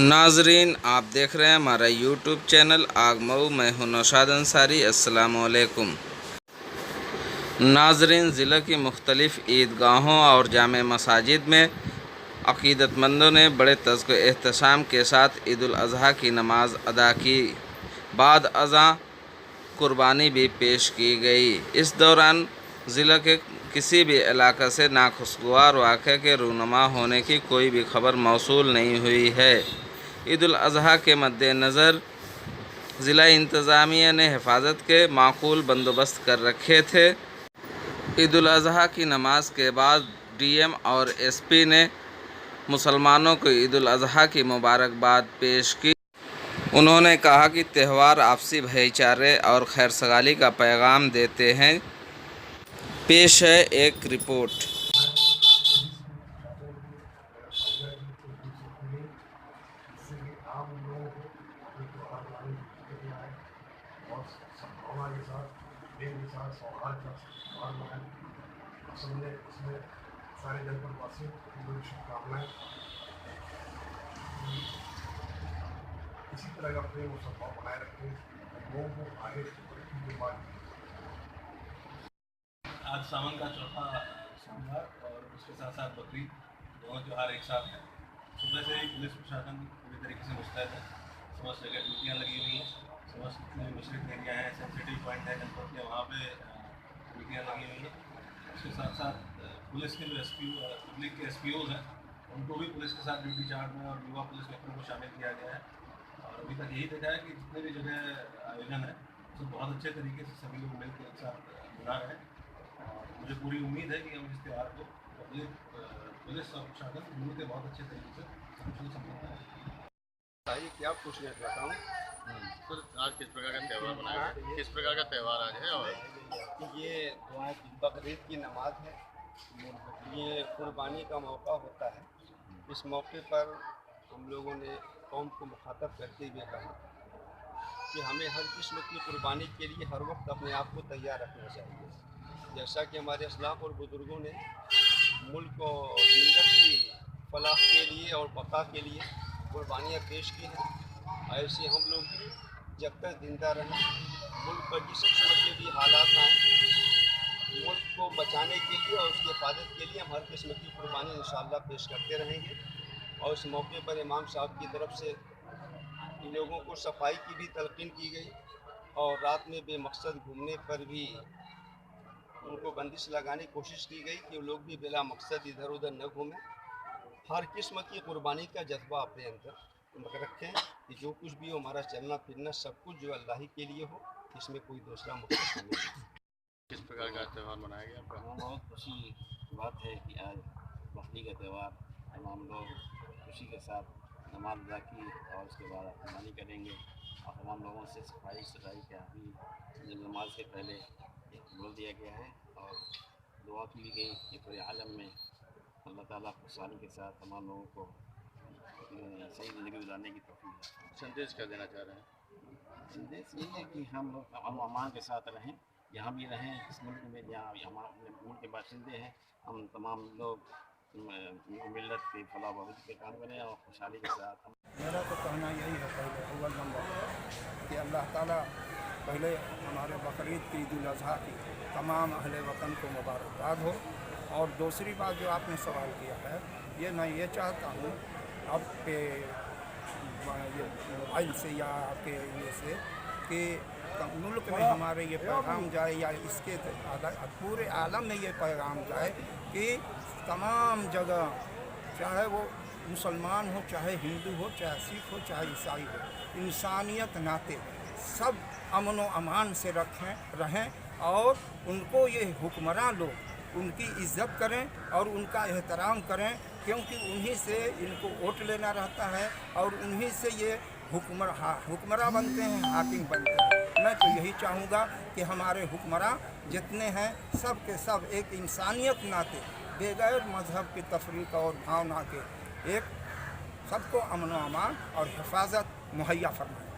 नाजरीन, आप देख रहे हैं हमारा यूट्यूब चैनल आग मऊ। मैं हूं नौशाद अंसारी। अस्सलाम वालेकुम नाजरीन, ज़िला की मुख्तलिफ़ ईदगाहों और जामे मसाजिद में अक़ीदतमंदों ने बड़े तज़्क़ो एहतशाम के साथ ईद उल अज़हा की नमाज अदा की। बाद अज़ा कुर्बानी भी पेश की गई। इस दौरान ज़िला के किसी भी इलाक़े से नाखुशगवार वाक़े के रूनुमा होने की कोई भी खबर मौसूल नहीं हुई है। ईद उल अज़हा के मद्देनज़र ज़िला इंतज़ामिया ने हिफाजत के माकूल बंदोबस्त कर रखे थे। ईद उल अज़हा की नमाज के बाद डीएम और एसपी ने मुसलमानों को ईद उल अज़हा की मुबारकबाद पेश की। उन्होंने कहा कि त्यौहार आपसी भाईचारे और खैरसगाली का पैगाम देते हैं। पेश है एक रिपोर्ट। सारे जनपदवासियों को शुभकामनाएं। इसी तरह का प्रेम और सद्भाव बनाए रखें, लोगों को आगे के बाद। आज सावन का चौथा सोमवार और उसके साथ साथ बकरीद, दोनों त्यौहार एक साथ हैं। सुबह से ही पुलिस प्रशासन पूरी तरीके से मुस्तैद है। समस्त जगह ड्यूटियाँ लगी हुई हैं। समस्त जितने मुश्किल एरिया हैं, सेंसिटिव पॉइंट है जनपद के, वहाँ पे ड्यूटियाँ लगी हुई हैं। उसके साथ साथ पुलिस के जो पब्लिक के SPOs हैं, उनको भी पुलिस के साथ ड्यूटी चार्ज में और युवा पुलिस मित्रों को शामिल किया गया है। और अभी तक यही देखा है कि जितने भी जगह आयोजन है तो बहुत अच्छे तरीके से सभी लोग मिलकर एक साथ जुड़ा रहे हैं। और मुझे पूरी उम्मीद है कि हम इस त्यौहार को पुलिस और प्रशासन मिल के बहुत अच्छे तरीके से संपन्न करें। क्या पूछना चाहता हूँ सर, आज किस प्रकार का त्यौहार मनाया है? किस प्रकार का त्यौहार आज है? और ये बकरीद की नमाज है। ये कुर्बानी का मौका होता है। इस मौके पर हम लोगों ने कौम को मुखातब करते हुए कहा कि हमें हर किस्म की कुर्बानी के लिए हर वक्त अपने आप को तैयार रखना चाहिए। जैसा कि हमारे असलाफ और बुज़ुर्गों ने मुल्क और मिल्लत की फलाह के लिए और बका के लिए कुर्बानियाँ पेश की हैं, ऐसे हम लोग भी जब तक जिंदा रहें, मुल्क पर जिस किस्म के भी हालात आएँ, मुल्क को बचाने के लिए और उसकी हिफाजत के लिए हम हर किस्म की कुर्बानी इंशाअल्लाह पेश करते रहेंगे। और इस मौके पर इमाम साहब की तरफ से इन लोगों को सफाई की भी तलकीन की गई और रात में बेमकसद घूमने पर भी उनको बंदिश लगाने की कोशिश की गई कि लोग भी बिला मकसद इधर उधर न घूमें। हर किस्म की कुर्बानी का जज्बा अपने अंदर रखें कि जो कुछ भी हो, हमारा चलना फिरना सब कुछ जो अल्लाह ही के लिए हो, इसमें कोई दूसरा मकसद नहीं। किस प्रकार का त्यौहार मनाया गया आपका? बहुत खुशी बात है कि आज बकरीद का त्यौहार तमाम लोग खुशी के साथ नमाज अदा की और उसके बाद कुर्बानी करेंगे। और तमाम लोगों से सफाई सुथराई का भी नमाज से पहले बोल दिया गया है और दुआ की गई कि पूरे आलम में अल्लाह ताला खुशहाली के साथ तमाम लोगों को सही ज़िंदगी गुजारने की तौफीक है। संदेश क्या देना चाह रहे हैं? संदेश ये है कि हम लोग अमान के साथ रहें, यहाँ भी रहें, इस मुल्क में जहाँ हमारे अपने मुल्क के बाशिंदे हैं, हम तमाम लोग मिल्लत की फलाह बहबूदी के काम करें और खुशहाली के साथ। मेरा तो कहना यही है पहले अव्वल नंबर कि अल्लाह ताला पहले हमारे बकरीद की ईद उल अज़हा की तमाम अहले वतन को मुबारकबाद हो। और दूसरी बात जो आपने सवाल किया है, ये मैं ये चाहता हूँ आपके मोबाइल से या आपके ये से कि मुल्क में हमारे ये पैगाम जाए या इसके पूरे आलम में ये पैगाम जाए कि तमाम जगह, चाहे वो मुसलमान हो, चाहे हिंदू हो, चाहे सिख हो, चाहे ईसाई हो, इंसानियत नाते सब अमन व अमान से रहें और उनको ये हुक्मरान लोग उनकी इज़्ज़त करें और उनका एहतराम करें, क्योंकि उन्हीं से इनको वोट लेना रहता है और उन्हीं से ये हुक्मरान बनते हैं, हाकिम बनते हैं। मैं तो यही चाहूँगा कि हमारे हुक्मरान जितने हैं सब के सब एक इंसानियत नाते बगैर मज़हब की तफरीक और भावना के एक सबको अमन व अमान और हिफाजत मुहैया फरमाएं।